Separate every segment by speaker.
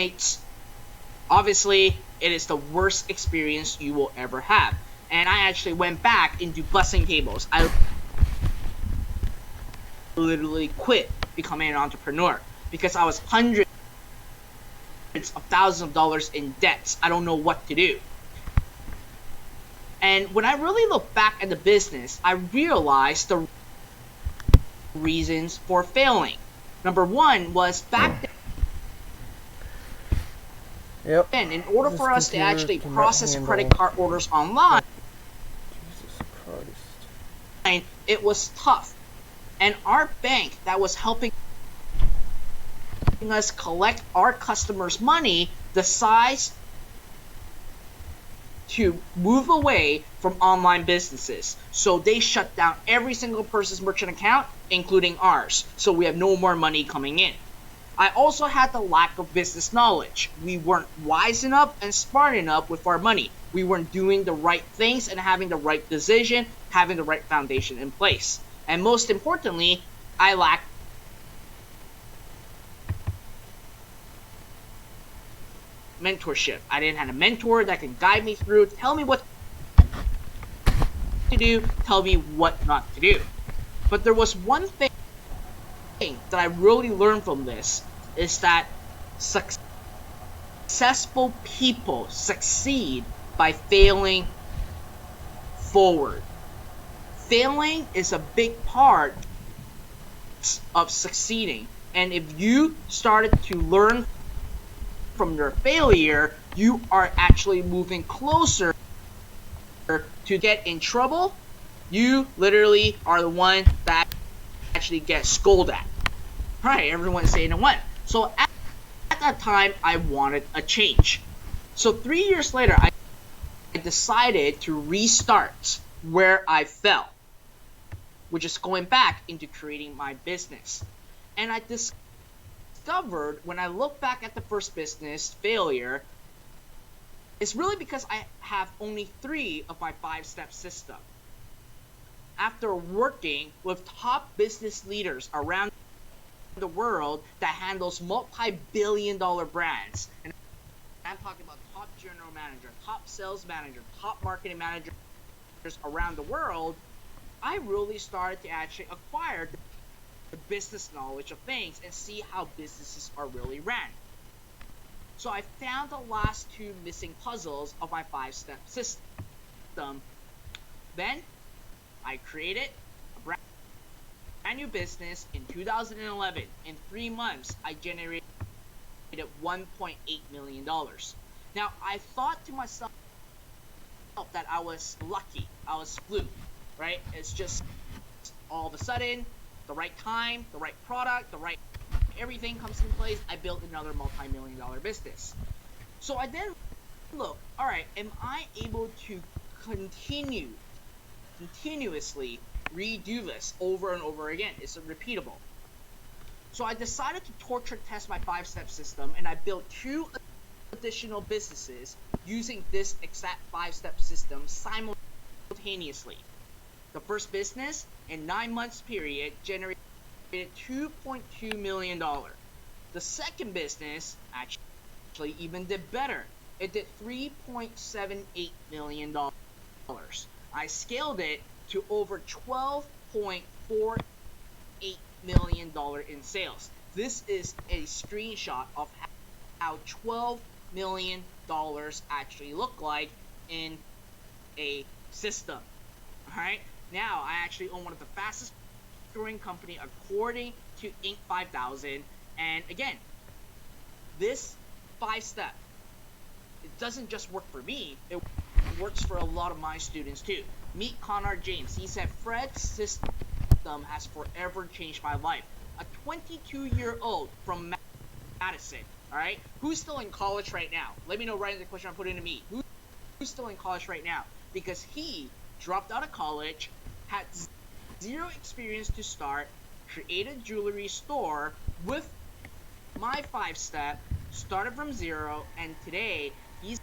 Speaker 1: roommates. Obviously, it is the worst experience you will ever have. And I actually went back into bussing tables. I literally quit becoming an entrepreneur because I was hundreds of thousands of dollars in debts. I don't know what to do. And when I really look back at the business, I realized the reasons for failing. Number one was back
Speaker 2: Yep.
Speaker 1: then, in order
Speaker 2: This
Speaker 1: for us to
Speaker 2: computer
Speaker 1: actually
Speaker 2: cannot
Speaker 1: process
Speaker 2: handle-
Speaker 1: credit card orders online,
Speaker 2: Jesus Christ.
Speaker 1: it was tough. And our bank that was helping us collect our customers' money decides to move away from online businesses. So they shut down every single person's merchant account, including ours. So we have no more money coming in. I also had the lack of business knowledge. We weren't wise enough and smart enough with our money. We weren't doing the right things and having the right decision, having the right foundation in place. And most importantly, I lacked mentorship. I didn't have a mentor that can guide me through, tell me what to do, tell me what not to do. But there was one thing that I really learned from this, is that successful people succeed by failing forward. Failing is a big part of succeeding. And if you started to learn from your failure, you are actually moving closer to get in trouble. You literally are the one that actually gets scolded at. Right, everyone's saying it one. So at that time, I wanted a change. So 3 years later, I decided to restart where I fell, which is going back into creating my business. And I discovered, when I look back at the first business failure, it's really because I have only 3 of my 5-step system. After working with top business leaders around the world that handles multi-billion-dollar brands, and I'm talking about top general manager, top sales manager, top marketing managers around the world, I really started to actually acquire the business knowledge of things and see how businesses are really ran. So I found the last 2 missing puzzles of my 5-step system. Then I created a brand new business in 2011. In 3 months, I generated $1.8 million. Now, I thought to myself that I was lucky. I was fluke, right? It's just all of a sudden, the right time, the right product, the right everything comes in place. I built another multi-million-dollar business. So I then look, all right, am I able to continuously redo this over and over again? Is it repeatable? So I decided to torture test my 5-step system, and I built 2 additional businesses using this exact 5-step system simultaneously. The first business, in 9 months period, generated $2.2 million. The second business actually even did better. It did $3.78 million. I scaled it to over $12.48 million in sales. This is a screenshot of how $12 million actually look like in a system. Alright, now I actually own one of the fastest growing company according to Inc. 5000. And again, this 5-step, it doesn't just work for me, it works for a lot of my students too. Meet Connor James. He said, Fred's system has forever changed my life. A 22-year-old from Madison, alright? Who's still in college right now? Let me know right in the question I'm putting to me. Who's still in college right now? Because he dropped out of college, had 0 experience to start, created a jewelry store with my 5-step, started from 0, and today he's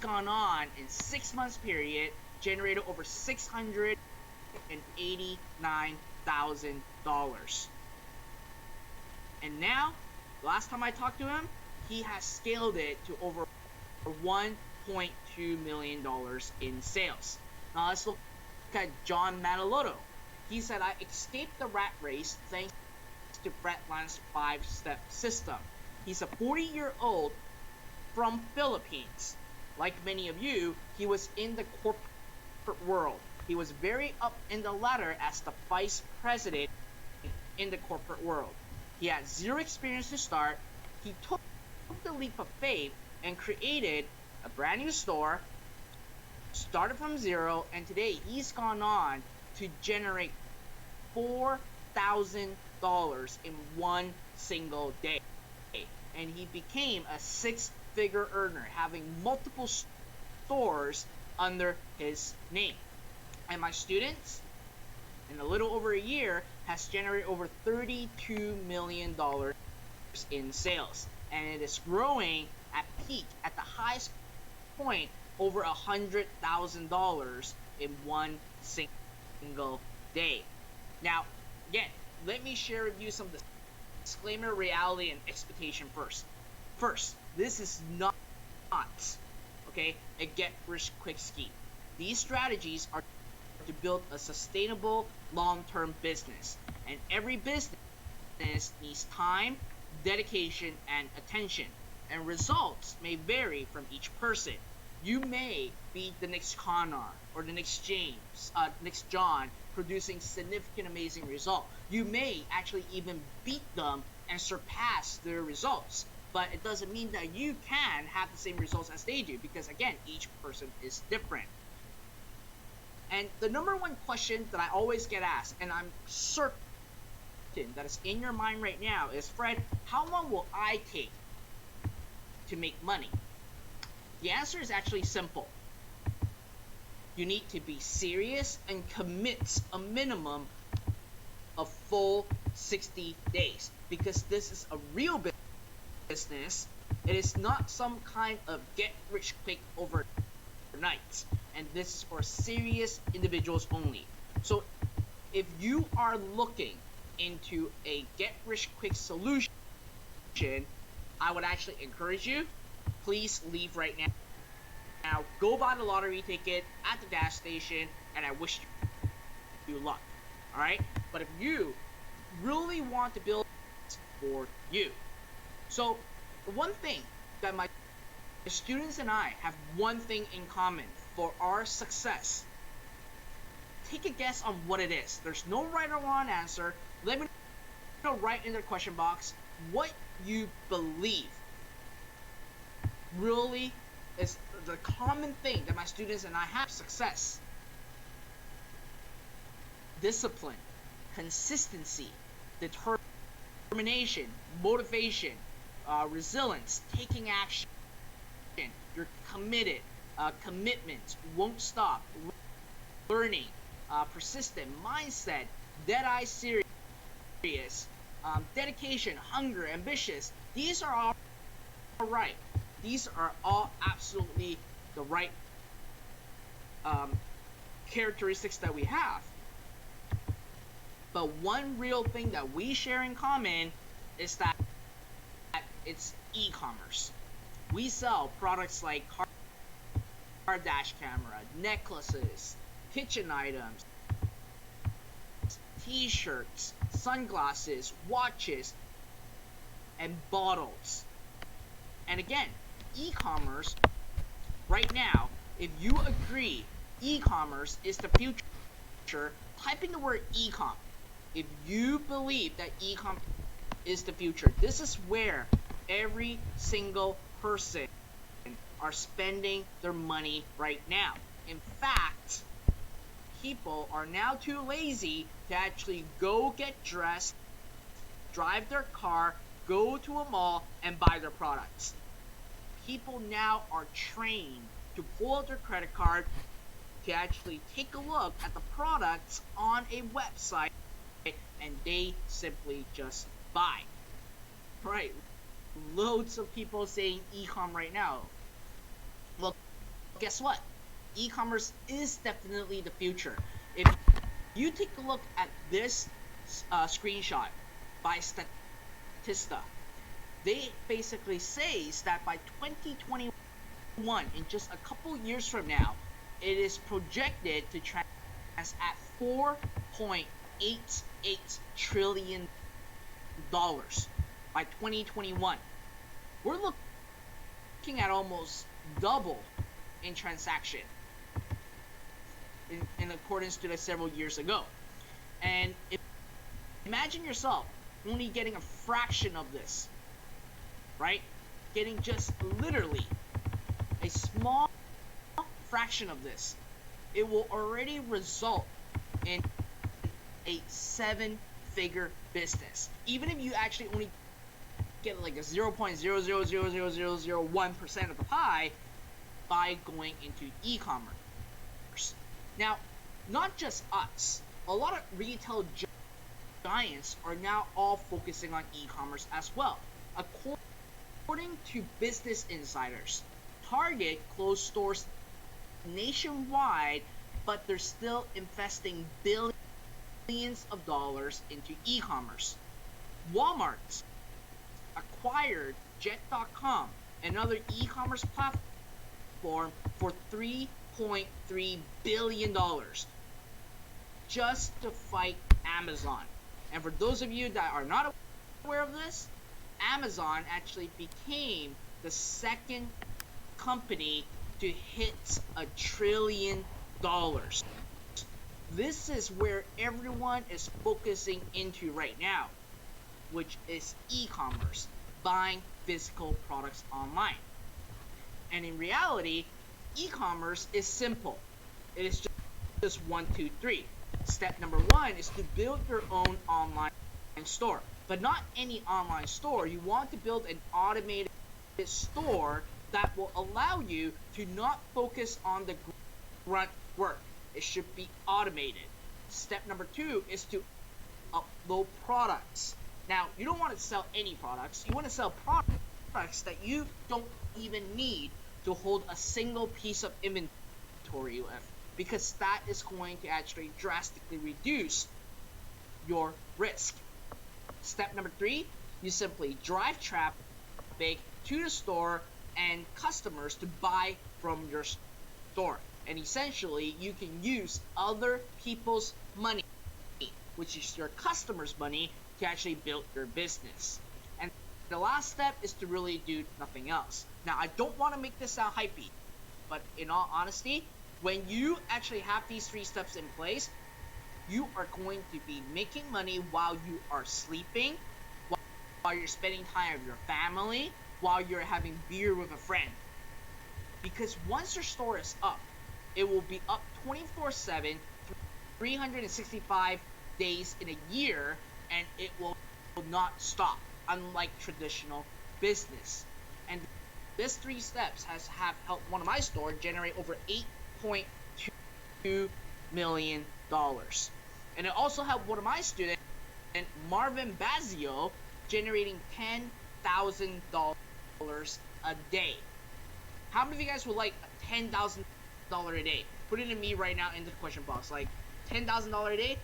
Speaker 1: gone on in 6 months period, generated over $689,000. And now, last time I talked to him, he has scaled it to over $1.2 million in sales. Now let's look at John Matalotto. He said, I escaped the rat race thanks to Brett Land's 5-step system. He's a 40-year-old from Philippines. Like many of you, he was in the corporate world. He was very up in the ladder as the vice president in the corporate world. He had zero experience to start. He took the leap of faith and created a brand new store, started from zero, and today he's gone on to generate $4,000 in one single day. And he became a 6-figure earner, having multiple stores under his name. And my students, in a little over a year, has generated over $32 million in sales. And it is growing at peak, at the highest point, over $100,000 in one single day. Now, again, let me share with you some of the disclaimer, reality, and expectation first. First, this is not, okay, a get-rich-quick scheme. These strategies are to build a sustainable long-term business, and every business needs time, dedication, and attention, and results may vary from each person. You may be the next Connor or the next James, next John, producing significant, amazing result. You may actually even beat them and surpass their results, but it doesn't mean that you can have the same results as they do, because again, each person is different. And the number one question that I always get asked, and I'm certain that is in your mind right now, is, Fred, how long will I take to make money? The answer is actually simple. You need to be serious and commit a minimum of full 60 days, because this is a real business. It is not some kind of get-rich-quick overnight, and this is for serious individuals only. So if you are looking into a get-rich-quick solution, I would actually encourage you, please leave right now. Now, go buy the lottery ticket at the gas station, and I wish you luck. Alright? But if you really want to build for you. So, the one thing that my students and I have one thing in common for our success. Take a guess on what it is. There's no right or wrong answer. Let me know right in the question box what you believe really is the common thing that my students and I have success. Discipline, consistency, determination, motivation, resilience, taking action. You're committed, commitment, won't stop, learning, persistent, mindset, dead-eye serious, dedication, hunger, ambitious. These are all right. These are all absolutely the right characteristics that we have. But one real thing that we share in common is that it's e-commerce. We sell products like car dash camera, necklaces, kitchen items, t-shirts, sunglasses, watches, and bottles. And again, e-commerce, right now, if you agree e-commerce is the future, type in the word e-com. If you believe that e-com is the future, this is where every single person are spending their money right now. In fact, people are now too lazy to actually go get dressed, drive their car, go to a mall, and buy their products. People now are trained to pull out their credit card to actually take a look at the products on a website, and they simply just buy. Right? Loads of people saying e-com right now. Well, guess what? E-commerce is definitely the future. If you take a look at this screenshot by Statista, they basically says that by 2021, in just a couple years from now, it is projected to transact at $4.88 trillion by 2021. We're looking at almost double in transaction in accordance to several years ago. And imagine yourself only getting a fraction of this, right? Getting just literally a small fraction of this. It will already result in a 7-figure business. Even if you actually only get like a 0.0000001% of the pie by going into e-commerce. Now, not just us. A lot of retail giants are now all focusing on e-commerce as well. According to Business Insiders, Target closed stores nationwide, but they're still investing billions of dollars into e-commerce. Walmart acquired Jet.com, another e-commerce platform, for $3.3 billion just to fight Amazon. And for those of you that are not aware of this, Amazon actually became the second company to hit $1 trillion. This is where everyone is focusing into right now, which is e-commerce, buying physical products online. And in reality, e-commerce is simple. It is just 1, 2, 3. Step number 1 is to build your own online store, but not any online store. You want to build an automated store that will allow you to not focus on the grunt work. It should be automated. Step number 2 is to upload products. Now, you don't want to sell any products. You want to sell products that you don't even need to hold a single piece of inventory with, because that is going to actually drastically reduce your risk. Step number 3, you simply drive traffic to the store and customers to buy from your store. And essentially, you can use other people's money, which is your customers' money, to actually build your business. And the last step is to really do nothing else. Now, I don't want to make this sound hypey, but in all honesty, when you actually have these 3 steps in place, you are going to be making money while you are sleeping, while you're spending time with your family, while you're having beer with a friend. Because once your store is up, it will be up 24/7, 365 days in a year, and it will not stop, unlike traditional business. And these 3 steps have helped one of my stores generate over $8.2 million. And it also helped one of my students, Marvin Bazio, generating $10,000 a day. How many of you guys would like $10,000 a day? Put it in me right now in the question box. Like, $10,000 a day,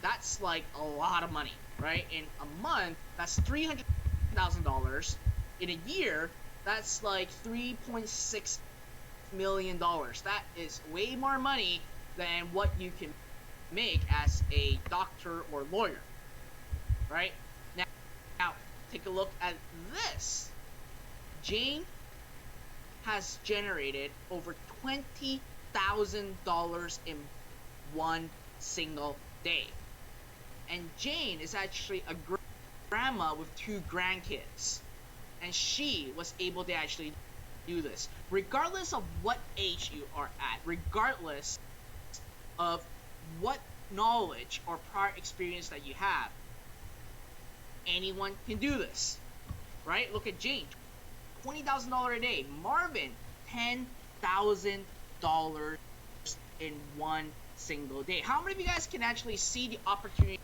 Speaker 1: that's like a lot of money, right? In a month, that's $300,000. In a year, that's like $3.6 million. That is way more money than what you can make as a doctor or lawyer, right? Now take a look at this. Jane has generated over $20,000 in one single day. And Jane is actually a grandma with 2 grandkids. And she was able to actually do this. Regardless of what age you are at, regardless of what knowledge or prior experience that you have, anyone can do this, right? Look at Jane, $20,000 a day. Marvin, $10,000 in one single day. How many of you guys can actually see the opportunity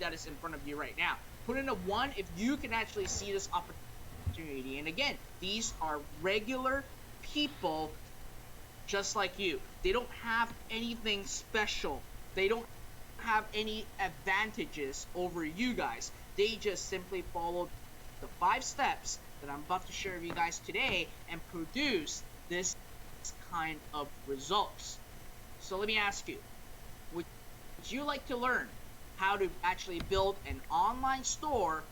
Speaker 1: that is in front of you right now? Put in a 1 if you can actually see this opportunity. And again, these are regular people just like you. They don't have anything special. They don't have any advantages over you guys. They just simply follow the 5 steps that I'm about to share with you guys today and produce this kind of results. So let me ask you, would you like to learn how to actually build an online store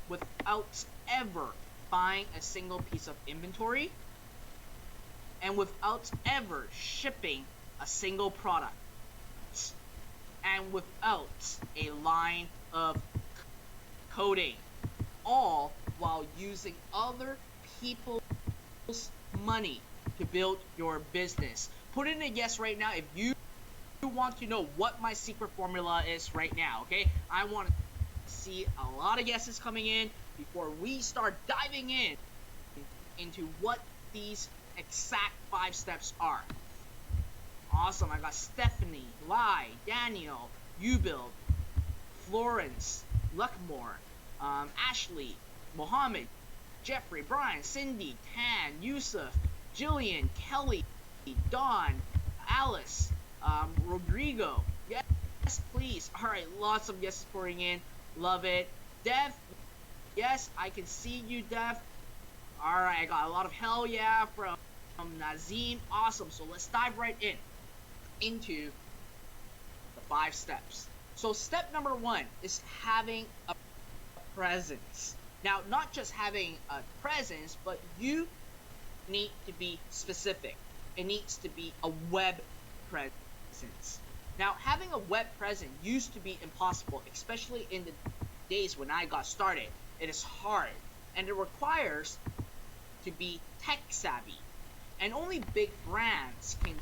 Speaker 1: without ever buying a single piece of inventory and without ever shipping a single product and without a line of coding, all while using other people's money to build your business? Put in a yes right now if you want to know what my secret formula is right now, okay? I want to see a lot of yeses coming in before we start diving into what these exact 5 steps are. Awesome. I got Stephanie, Lai, Daniel, Ubuild, Florence, Luckmore, Ashley, Mohammed, Jeffrey, Brian, Cindy, Tan, Yusuf, Jillian, Kelly, Dawn, Alice, Rodrigo. Yes, please. Alright, lots of yeses pouring in. Love it. Dev, yes, I can see you, Dev. Alright, I got a lot of hell yeah from Nazim. Awesome. So let's dive right into the 5 steps. So step number 1 is having a presence. Now, not just having a presence, but you need to be specific. It needs to be a web presence. Now, having a web presence used to be impossible, especially in the days when I got started. It is hard, and it requires to be tech savvy, and only big brands can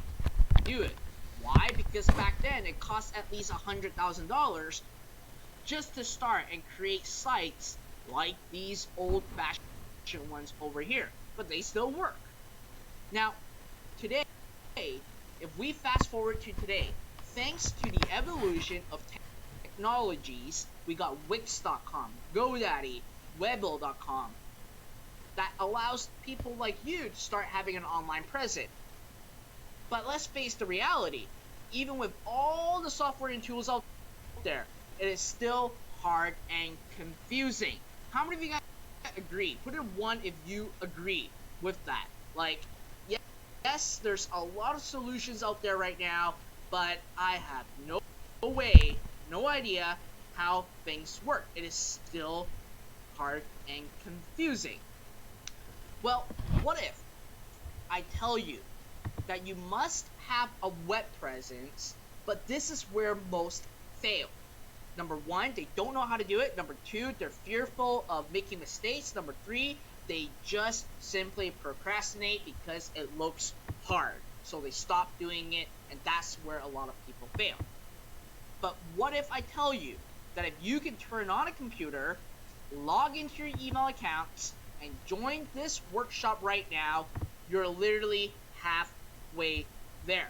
Speaker 1: do it. Why? Because back then it cost at least $100,000 just to start and create sites like these old-fashioned ones over here, but they still work. Now, today, if we fast forward to today, thanks to the evolution of technologies, we got Wix.com, GoDaddy, Webble.com, that allows people like you to start having an online presence. But let's face the reality, even with all the software and tools out there, it is still hard and confusing. How many of you guys agree? Put in 1 if you agree with that. Like, yes, there's a lot of solutions out there right now, but I have no way, no idea how things work. It is still hard and confusing. Well, what if I tell you that you must have a web presence, but this is where most fail. Number 1, they don't know how to do it. Number 2, they're fearful of making mistakes. Number 3, they just simply procrastinate because it looks hard. So they stop doing it, and that's where a lot of people fail. But what if I tell you that if you can turn on a computer, log into your email accounts, and join this workshop right now, you're literally halfway there.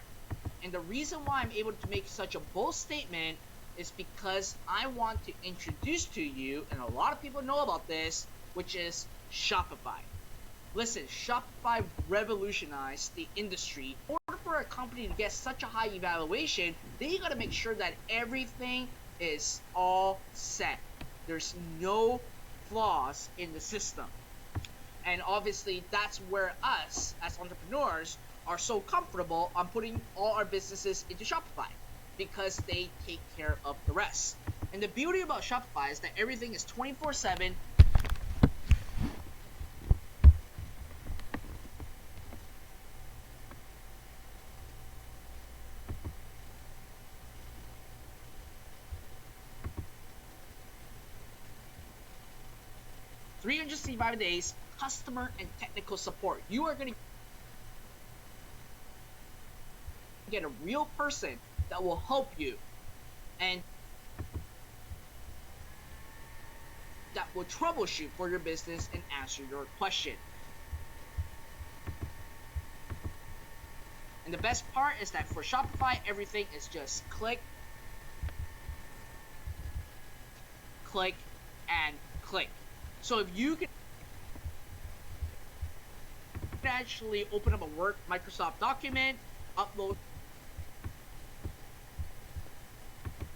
Speaker 1: And the reason why I'm able to make such a bold statement is because I want to introduce to you, and a lot of people know about this, which is Shopify. Listen, Shopify revolutionized the industry. In order for a company to get such a high evaluation, they gotta make sure that everything is all set. There's no flaws in the system. And obviously, that's where us, as entrepreneurs, are so comfortable on putting all our businesses into Shopify, because they take care of the rest. And the beauty about Shopify is that everything is 24/7. $365 days, customer and technical support. You are going to get a real person that will help you and that will troubleshoot for your business and answer your question. And the best part is that for Shopify, everything is just click, click, and click. So if you can actually open up a Word Microsoft document, upload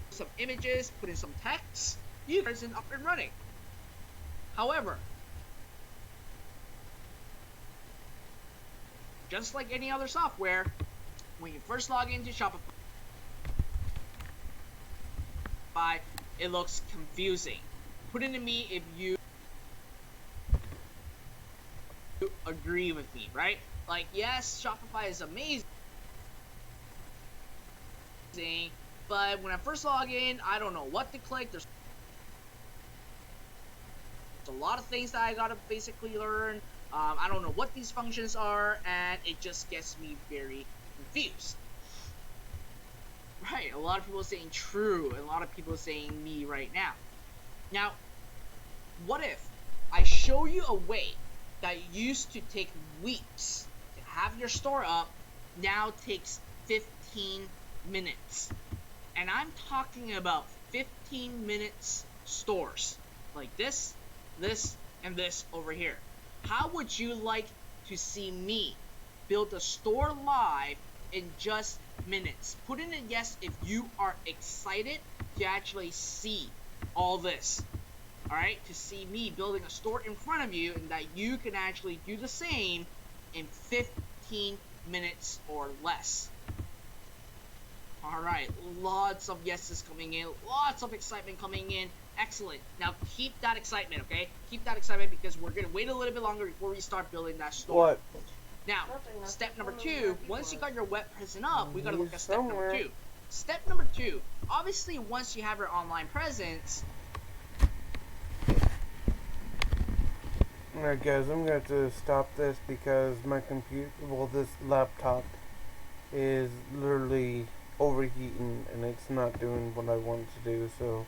Speaker 1: some images, put in some text, you guys are up and running. However, just like any other software, when you first log into Shopify, it looks confusing. Put it to me if you agree with me, right? Like, yes, Shopify is amazing, but when I first log in, I don't know what to click. There's a lot of things that I gotta basically learn. I don't know what these functions are, and it just gets me very confused. Right, a lot of people are saying true, and a lot of people are saying me right now. Now, what if I show you a way that used to take weeks to have your store up, now takes 15 minutes? And I'm talking about 15 minutes stores, like this, and this over here. How would you like to see me build a store live in just minutes? Put in a yes if you are excited to actually see all this. Alright, to see me building a store in front of you, and that you can actually do the same in 15 minutes or less. Alright, lots of yeses coming in, lots of excitement coming in. Excellent. Now keep that excitement, okay? Keep that excitement, because we're gonna wait a little bit longer before we start building that store.
Speaker 2: What?
Speaker 1: Now, step number 2, once you got your web presence up, we gotta look at step
Speaker 2: Somewhere.
Speaker 1: number 2. Step number 2, obviously once you have your online presence,
Speaker 2: Alright guys, I'm going to have to stop this because my computer, well, this laptop is literally overheating and it's not doing what I want it to do, so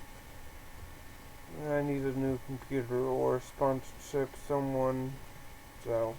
Speaker 2: I need a new computer or sponsorship someone, so